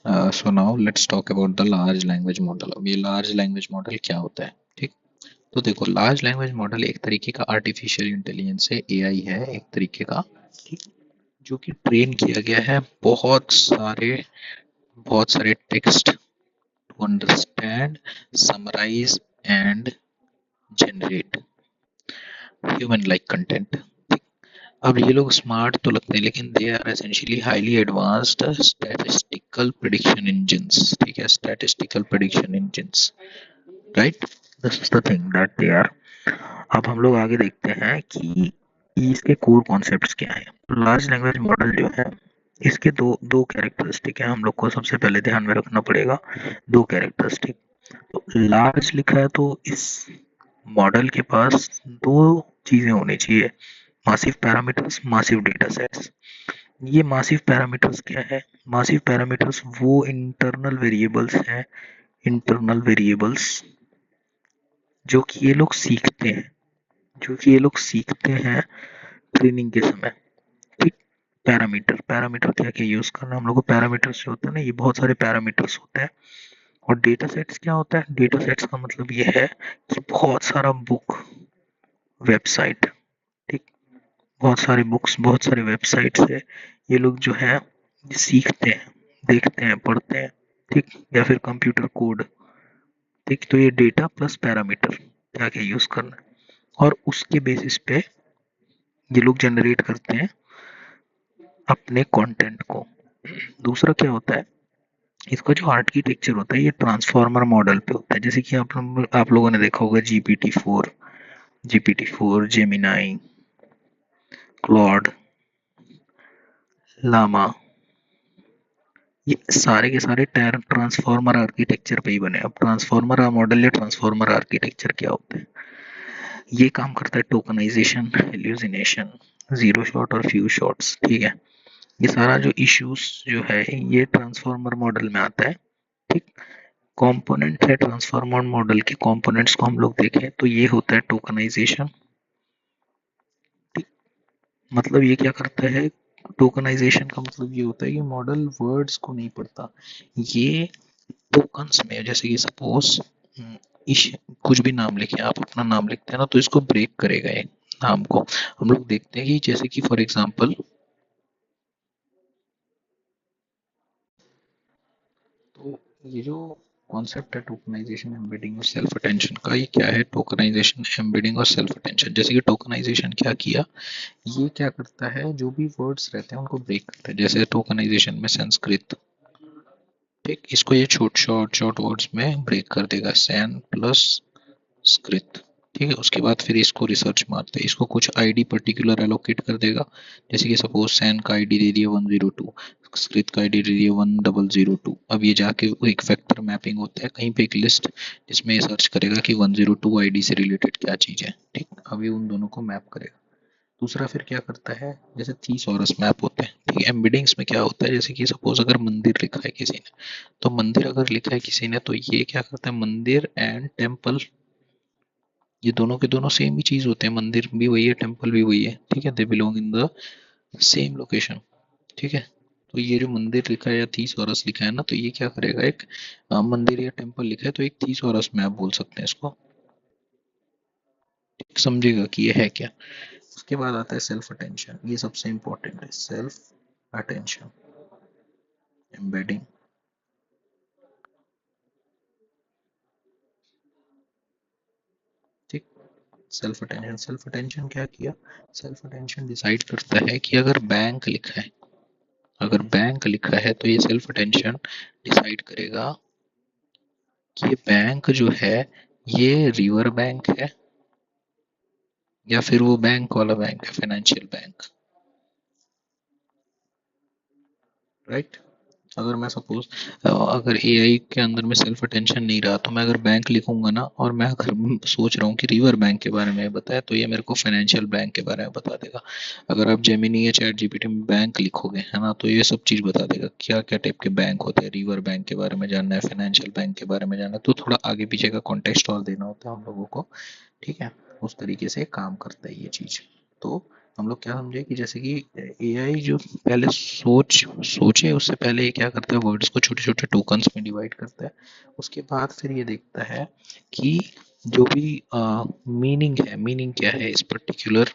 So now let's talk about the large language model. अब ये large language model क्या होता है? ठीक, तो देखो, लार्ज लैंग्वेज मॉडल एक तरीके का आर्टिफिशियल इंटेलिजेंस है, एआई है एक तरीके का, ठीक, जो कि ट्रेन किया गया है बहुत सारे text to understand, summarize and generate human like content. अब ये लोग स्मार्ट तो लगते हैं, लेकिन they are essentially highly advanced statistical prediction engines. ठीक है, statistical prediction engines, right? This is the thing that they are. अब हम लोग आगे देखते हैं कि इसके कोर कॉन्सेप्ट्स क्या हैं। लार्ज लैंग्वेज मॉडल जो है, इसके दो दो कैरेक्टरिस्टिक है, हम लोग को सबसे पहले ध्यान में रखना पड़ेगा। दो कैरेक्टरिस्टिक, तो लार्ज लिखा है तो इस मॉडल के पास दो चीजें होनी चाहिए, massive parameters, massive data sets. ये मासिव पैरामीटर्स क्या है? मासिव पैरामीटर्स वो इंटरनल वेरिएबल्स हैं, इंटरनल वेरिएबल्स जो कि ये लोग सीखते हैं, जो कि ये लोग सीखते हैं ट्रेनिंग के समय। ठीक, पैरामीटर, पैरामीटर क्या क्या यूज करना हम लोग को, पैरामीटर्स जो होते हैं ना, ये बहुत सारे पैरामीटर्स होते हैं। और डेटा सेट्स क्या होता है? डेटा सेट्स का मतलब ये है कि बहुत सारा बुक, वेबसाइट, ठीक, बहुत सारे बुक्स, बहुत सारे वेबसाइट से ये लोग जो है ये सीखते हैं, देखते हैं, पढ़ते हैं, ठीक, या फिर कंप्यूटर कोड। ठीक, तो ये डेटा प्लस पैरामीटर क्या क्या यूज करना है, और उसके बेसिस पे ये लोग जनरेट करते हैं अपने कंटेंट को। दूसरा क्या होता है, इसका जो आर्किटेक्चर होता है ये ट्रांसफॉर्मर मॉडल पे होता है। जैसे कि आप लोगों ने देखा होगा GPT-4, GPT-4, Gemini, Claude, Lama, ये सारे के सारे ट्रांसफॉर्मर आर्किटेक्चर पे ही बने। अब ट्रांसफॉर्मर मॉडल या ट्रांसफॉर्मर आर्किटेक्चर क्या होता है? ये काम करता है टोकनाइजेशन, हेल्यूसिनेशन, जीरो शॉट और फ्यू शॉट्स। ठीक है, ये सारा जो इश्यूज जो है ये ट्रांसफॉर्मर मॉडल में आता है। ठीक, कंपोनेंट है ट्रांसफॉर्मर मॉडल के, कंपोनेंट्स को हम लोग देखें तो ये होता है टोकनाइजेशन। ठीक, मतलब ये क्या करता है, टोकनाइजेशन का मतलब ये होता है कि मॉडल वर्ड्स को नहीं पढ़ता, ये टोकन्स में, जैसे कि सपोज इश कुछ भी नाम लिखे, आप अपना नाम लिखते हैं ना, तो इसको ब्रेक करेगा ये नाम को। हम लोग देखते हैं कि जैसे कि फॉर एग्जांपल, तो ये जो कॉन्सेप्ट है टोकनाइजेशन, एम्बेडिंग और सेल्फ अटेंशन का, ये क्या है? टोकनाइजेशन, एम्बेडिंग और सेल्फ अटेंशन। जैसे कि टोकनाइजेशन क्या किया, ये क्या करता है, जो भी वर्ड्स रहते हैं उनको ब्रेक करता है। जैसे टोकनाइजेशन में संस्कृत, ठीक, इसको ये छोट शॉर्ट शॉर्ट वर्ड्स में ब्रेक कर देगा, सैन प्लस स्कृत। ठीक है, उसके बाद फिर इसको रिसर्च मारते हैं, इसको कुछ आईडी पर्टिकुलर एलोकेट कर देगा। जैसे कि सपोज सैन का आईडी दे दिया 102, स्कृत का आईडी दे दिया 1002। अब ये जाके एक फैक्टर मैपिंग होता है कहीं पे, एक लिस्ट, जिसमें ये सर्च करेगा कि 102 आईडी से रिलेटेड क्या चीज़ है। ठीक, अब ये उन दोनों को मैप करेगा। दूसरा फिर क्या करता है, जैसे थीसॉरस मैप होते हैं। ठीक है, एम्बेडिंग्स में क्या होता है, जैसे कि सपोज अगर मंदिर लिखा है किसी ने, तो मंदिर अगर लिखा है किसी ने, तो ये क्या करता है, मंदिर एंड टेम्पल, ये दोनों के दोनों सेम ही चीज होते हैं, मंदिर भी वही है, टेम्पल भी वही है। ठीक है, they belong in the same location. ठीक है, तो ये जो मंदिर लिखा है या थीसॉरस लिखा है ना, तो ये क्या करेगा, एक मंदिर या टेम्पल लिखा है तो एक थीसॉरस मैप बोल सकते हैं इसको। ठीक, समझेगा कि ये है क्या। उसके बाद आता है सेल्फ अटेंशन, ये सबसे इंपॉर्टेंट है, सेल्फ अटेंशन, एम्बेडिंग। ठीक, सेल्फ अटेंशन क्या किया, सेल्फ अटेंशन डिसाइड करता है कि अगर बैंक लिखा है, अगर बैंक लिखा है तो ये सेल्फ अटेंशन डिसाइड करेगा कि ये बैंक जो है ये रिवर बैंक है या फिर वो बैंक वाला बैंक है, फाइनेंशियल बैंक, राइट? अगर मैं सपोज, अगर एआई के अंदर में सेल्फ अटेंशन नहीं रहा, तो मैं अगर बैंक लिखूंगा ना, और मैं अगर सोच रहा हूँ कि रिवर बैंक के बारे में बताया, तो ये मेरे को फाइनेंशियल बैंक के बारे में बता देगा। अगर आप जेमिनी या चैट जीपीटी में बैंक लिखोगे, है ना, तो ये सब चीज़ बता देगा क्या क्या टाइप के बैंक होते हैं, रिवर बैंक के बारे में जानना है, फाइनेंशियल बैंक के बारे में जानना है, तो थोड़ा आगे पीछे का कॉन्टेक्स्ट और देना होता है हम लोगों को। ठीक है, उस तरीके से काम करता है ये चीज़। तो हम लोग क्या समझे कि जैसे कि एआई जो पहले सोचे, उससे पहले ये क्या करता है, वर्ड्स को छोटे छोटे टोकन्स में डिवाइड करता है। उसके बाद फिर ये देखता है कि जो भी मीनिंग है, मीनिंग क्या है इस पर्टिकुलर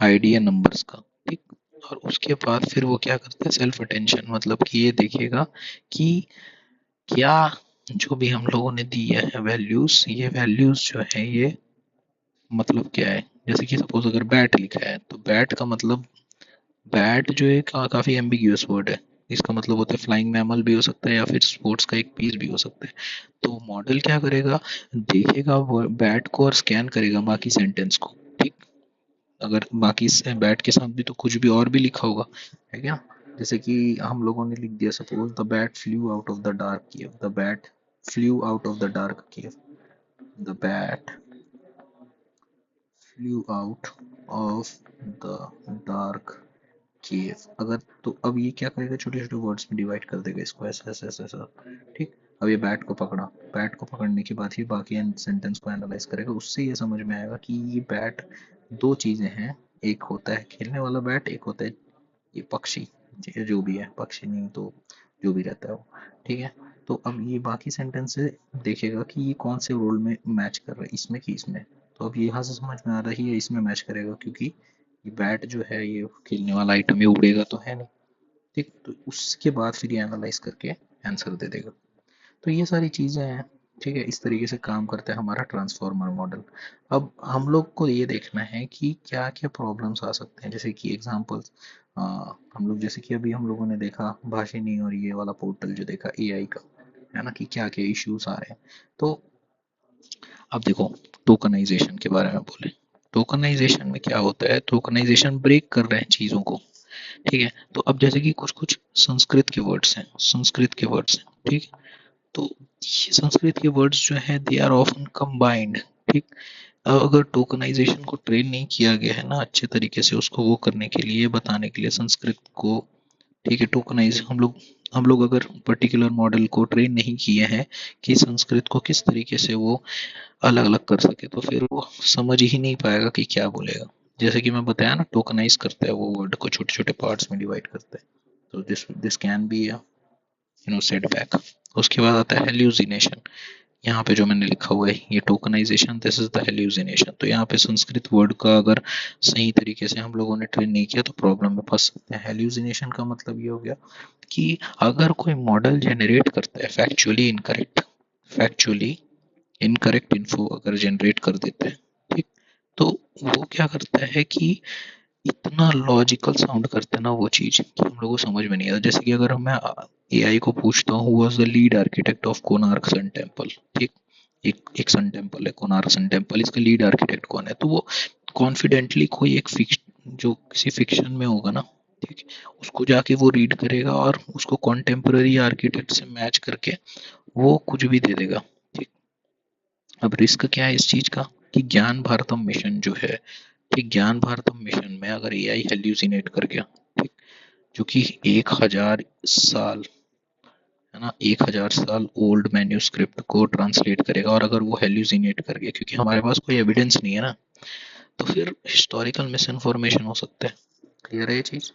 आइडिया नंबर्स का, ठीक। और उसके बाद फिर वो क्या करता है, सेल्फ अटेंशन, मतलब कि ये देखेगा कि क्या जो भी हम लोगों ने दिया है वैल्यूज, ये वैल्यूज जो है ये मतलब क्या है। जैसे कि सपोज अगर बैट लिखा है, तो बैट का मतलब, बैट जो है काफी एम्बिग्यूअस वर्ड है। इसका मतलब होता है फ्लाइंग मैमल भी हो सकता है, या फिर स्पोर्ट्स का एक पीस भी हो सकता है। तो मॉडल क्या करेगा, देखेगा बैट को और स्कैन करेगा बाकी सेंटेंस को, ठीक। अगर बाकी से बैट के साथ भी तो कुछ भी और भी लिखा होगा, है क्या। जैसे कि हम लोगों ने लिख दिया suppose the bat flew out of the dark cave, the bat flew out of the dark cave, the bat flew out of the dark cave. अगर तो अब ये क्या करेगा, छोटे छोटे वर्ड्स में डिवाइड कर देगा इसको, ऐसा ऐसा ऐसा ऐसा, ठीक। अब ये बैट को पकड़ा, बैट को पकड़ने के बाद ही बाकी सेंटेंस को एनालाइज करेगा। उससे ये समझ में आएगा कि ये बैट दो चीजें हैं, एक होता है खेलने वाला बैट, एक होता है ये पक्षी, जो भी है, पक्षी नहीं तो जो भी रहता है वो, ठीक है। तो अब ये बाकी सेंटेंस से देखेगा कि ये कौन से रोल में मैच कर रहा है, इसमें कि इसमें। तो अब यहाँ से समझ में आ रहा है ये इसमें मैच करेगा, क्योंकि ये बैट जो है ये खेलने वाला आइटम, ये उड़ेगा तो है नहीं, ठीक। तो उसके बाद फिर ये एनालाइज करके आंसर दे देगा। तो ये सारी चीजें हैं, ठीक है। इस तरीके से काम करता है हमारा ट्रांसफॉर्मर मॉडल। अब हम लोग को ये देखना है कि क्या क्या प्रॉब्लम्स आ सकते हैं। जैसे कि एग्जांपल्स, हम लोग जैसे कि अभी हम लोगों ने देखा भाषिनी और ये वाला पोर्टल जो देखा एआई का, है ना, कि क्या क्या इश्यूज आ रहे हैं। तो अब देखो, टोकनाइजेशन के बारे में बोले। टोकनाइजेशन में क्या होता है, टोकनाइजेशन ब्रेक कर रहे हैं चीजों को, ठीक है। तो अब जैसे कि कुछ कुछ संस्कृत के वर्ड्स हैं, संस्कृत के वर्ड्स हैं, ठीक। तो ये संस्कृत के वर्ड्स जो है दे आर ऑफन कंबाइंड, ठीक। अब अगर टोकनाइजेशन को ट्रेन नहीं किया गया है ना अच्छे तरीके से, उसको वो करने के लिए, बताने के लिए संस्कृत को, ठीक है, टोकनाइज हम लोग अगर पर्टिकुलर मॉडल को ट्रेन नहीं किए हैं कि संस्कृत को किस तरीके से वो अलग अलग कर सके, तो फिर वो समझ ही नहीं पाएगा कि क्या बोलेगा। जैसे कि मैं बताया ना, टोकनाइज करता है वो वर्ड को छोटे छोटे पार्ट्स में डिवाइड करता है। तो दिस कैन बी सेटबैक। उसके बाद आता है हेल्यूसिनेशन। यहाँ पे जो मैंने लिखा हुआ है ये tokenization, this is the hallucination. तो यहाँ पे संस्कृत वर्ड का अगर सही तरीके से हम लोगों ने ट्रेन नहीं किया तो प्रॉब्लम में फंस सकते हैं। हेल्यूसिनेशन का मतलब ये हो गया कि अगर कोई मॉडल जनरेट करता है फैक्चुअली इनकरेक्ट इन्फो अगर जनरेट कर देता है, ठीक। तो वो क्या करता है कि इतना लॉजिकल साउंड करता है ना वो चीज कि हम लोगों को समझ में नहीं आता। जैसे कि अगर मैं एआई को पूछता हूँ was the lead architect of Konark sun temple, ठीक। एक एक सन टेम्पल है, कोणार्क सन टेम्पल, इसका लीड आर्किटेक्ट कौन है, तो वो कॉन्फिडेंटली कोई एक फिक्स, जो किसी फिक्शन में होगा ना, ठीक, उसको जाके वो रीड करेगा और उसको कॉन्टेम्पररी आर्किटेक्ट से मैच करके वो कुछ भी दे देगा, ठीक। अब रिस्क क्या है इस चीज का, कि ज्ञान भारतम मिशन जो है, ठीक, ज्ञान भारतम मिशन में अगर एआई हेल्यूसिनेट कर गया, ठीक, जो कि 1000 साल, है ना, 1000 साल ओल्ड मैन्यूस्क्रिप्ट को ट्रांसलेट करेगा, और अगर वो हेल्यूसिनेट कर गया, क्योंकि हमारे पास कोई एविडेंस नहीं है ना, तो फिर हिस्टोरिकल मिस इन्फॉर्मेशन हो सकता है। क्लियर है ये चीज।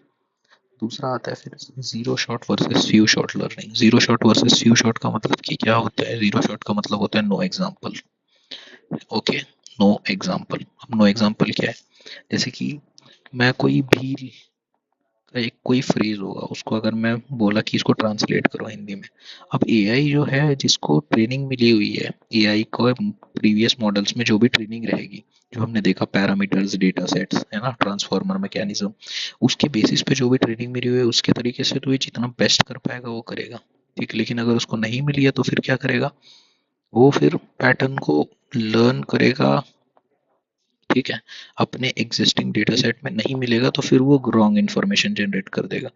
दूसरा आता है फिर zero shot versus few shot learning. Zero shot versus few shot का मतलब कि क्या होता है, जीरो शॉट का मतलब होता है know example, okay, know example. अब नो एग्जाम्पल क्या है, जैसे कि मैं कोई भील का एक कोई फ्रेज होगा, उसको अगर मैं बोला कि इसको ट्रांसलेट करो हिंदी में। अब एआई जो है जिसको ट्रेनिंग मिली हुई है, एआई को प्रीवियस मॉडल्स में जो भी ट्रेनिंग रहेगी, जो हमने देखा पैरामीटर्स, डेटा सेट्स, है ना, ट्रांसफॉर्मर मैकेनिज्म, उसके बेसिस पे जो भी ट्रेनिंग मिली हुई है उसके तरीके से तो ये जितना बेस्ट कर पाएगा वो करेगा, ठीक। लेकिन अगर उसको नहीं मिली है तो फिर क्या करेगा, वो फिर पैटर्न को लर्न करेगा, ठीक है। अपने एग्जिस्टिंग डेटा सेट में नहीं मिलेगा तो फिर वो रॉन्ग इन्फॉर्मेशन जनरेट कर देगा,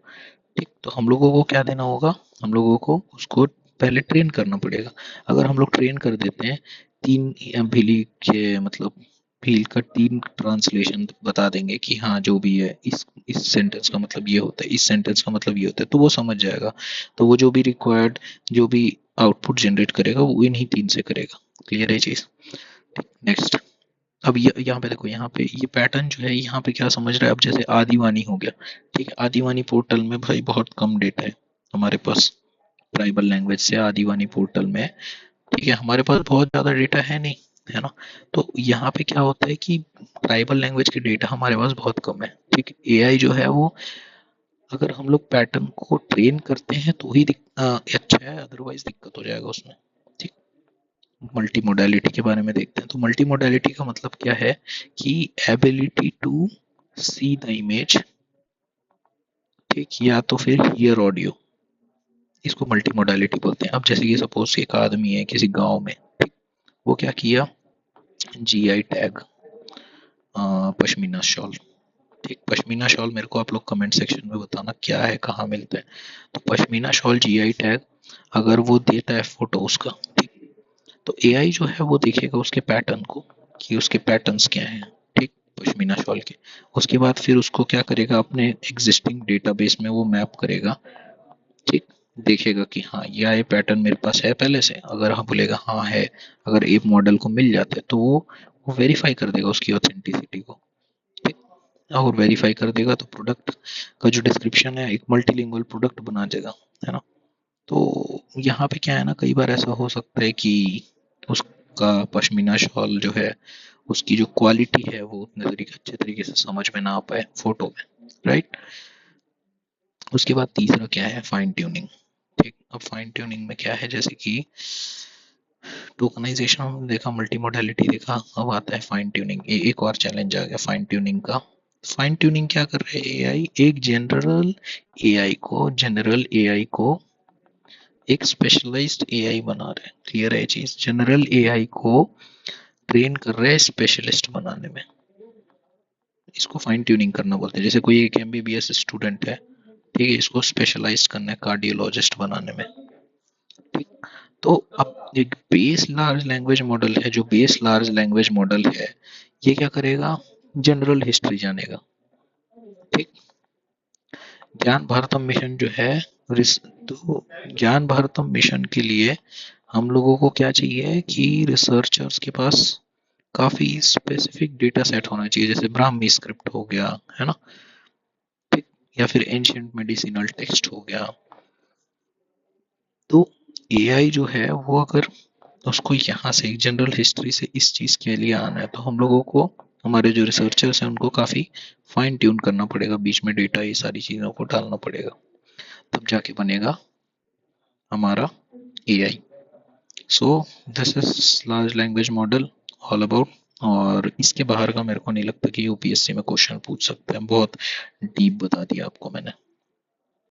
ठीक। तो हम लोगों को क्या देना होगा, हम लोगों को उसको पहले ट्रेन करना पड़ेगा। अगर हम लोग ट्रेन कर देते हैं, तीन भीली के मतलब भील का तीन ट्रांसलेशन बता देंगे कि हाँ जो भी है, इस सेंटेंस का मतलब ये होता है, इस सेंटेंस का मतलब ये होता है, तो वो समझ जाएगा। तो वो जो भी रिक्वायर्ड, जो भी आउटपुट जनरेट करेगा वो इन्हीं तीन से करेगा। क्लियर है चीज। नेक्स्ट, अब यहाँ पे देखो, यहाँ पे ये पैटर्न जो है, यहाँ पे क्या समझ रहा है, अब जैसे आदिवानी हो गया, ठीक है, आदिवानी पोर्टल में भाई बहुत कम डेटा है हमारे पास, ट्राइबल लैंग्वेज से आदिवानी पोर्टल में, ठीक है, हमारे पास बहुत ज़्यादा डेटा है नहीं, है ना। तो यहाँ पे क्या होता है कि ट्राइबल लैंग्वेज के डेटा हमारे पास बहुत कम है, ठीक। एआई जो है वो, अगर हम लोग पैटर्न को ट्रेन करते हैं तो ही अच्छा है, अदरवाइज दिक्कत हो जाएगा उसमें, ठीक। मल्टी मोडालिटी के बारे में देखते हैं। तो मल्टी मोडालिटी का मतलब क्या है कि ability to see the image, ठीक, या तो फिर हियर ऑडियो, इसको मल्टी मोडालिटी बोलते हैं। अब जैसे कि सपोज एक आदमी है किसी गांव में, ठीक, वो क्या किया, जीआई टैग पश्मीना शॉल, ठीक, पश्मीना शॉल, मेरे को आप लोग कमेंट सेक्शन में बताना क्या है, कहाँ मिलता है। तो पश्मीना शॉल जीआई टैग अगर वो देता है फोटो उसका, ठीक, तो एआई जो है वो देखेगा उसके पैटर्न को, कि उसके पैटर्न्स क्या हैं, ठीक, पश्मीना शॉल के। उसके बाद फिर उसको क्या करेगा, अपने एग्जिस्टिंग डेटाबेस में वो मैप करेगा, ठीक, देखेगा कि हाँ ये पैटर्न मेरे पास है पहले से, अगर हाँ बोलेगा हाँ है, अगर एक मॉडल को मिल जाता है तो वो वेरीफाई कर देगा उसकी ऑथेंटिसिटी को, ठीक, और वेरीफाई कर देगा तो प्रोडक्ट का जो डिस्क्रिप्शन है एक मल्टीलिंगुअल प्रोडक्ट बना देगा, है ना। तो यहाँ पे क्या है ना, कई बार ऐसा हो सकता है कि उसका पश्मीना शॉल जो है उसकी जो क्वालिटी है वो उतने तरीके अच्छे तरीके से समझ में ना आ पाए फोटो में, राइट। उसके बाद तीसरा क्या है, फाइन ट्यूनिंग, ठीक। अब फाइन ट्यूनिंग में क्या है, जैसे कि टोकनाइजेशन हमने देखा, मल्टी मोडालिटी देखा, अब आता है फाइन ट्यूनिंग। एक और चैलेंज आ गया फाइन ट्यूनिंग का। फाइन ट्यूनिंग क्या कर रहे हैं एआई, एक जनरल एआई को एक स्पेशलाइज्ड एआई बना रहे हैं, क्लियर है चीज, जनरल एआई को ट्रेन कर रहे हैं स्पेशलिस्ट बनाने में, इसको फाइन ट्यूनिंग करना बोलते हैं। जैसे कोई एक एमबीबीएस स्टूडेंट है, ठीक है, इसको स्पेशलाइज करना है कार्डियोलॉजिस्ट बनाने में, ठीक। तो अब एक बेस लार्ज लैंग्वेज मॉडल है, जो बेस लार्ज लैंग्वेज मॉडल है ये क्या करेगा, जनरल हिस्ट्री जानेगा, ठीक। ज्ञान भारतम मिशन जो है, तो ज्ञान भारतम मिशन के लिए हम लोगों को क्या चाहिए कि रिसर्चर्स के पास काफी स्पेसिफिक डेटा सेट होना चाहिए, जैसे ब्राह्मी स्क्रिप्ट हो गया, है ना, ठीक, या फिर एंशियंट मेडिसिनल टेक्स्ट हो गया। तो एआई जो है वो अगर उसको यहाँ से एक जनरल हिस्ट्री से इस चीज के लिए आना है तो हम लोगों को, हमारे जो रिसर्चर्स हैं उनको काफी फाइन ट्यून करना पड़ेगा, बीच में डेटा ये सारी चीजों को डालना पड़ेगा, तब जाके बनेगा हमारा AI. So this is large language model all about. और इसके बाहर का मेरे को नहीं लगता कि यूपीएससी में क्वेश्चन पूछ सकते हैं, बहुत डीप बता दिया आपको मैंने।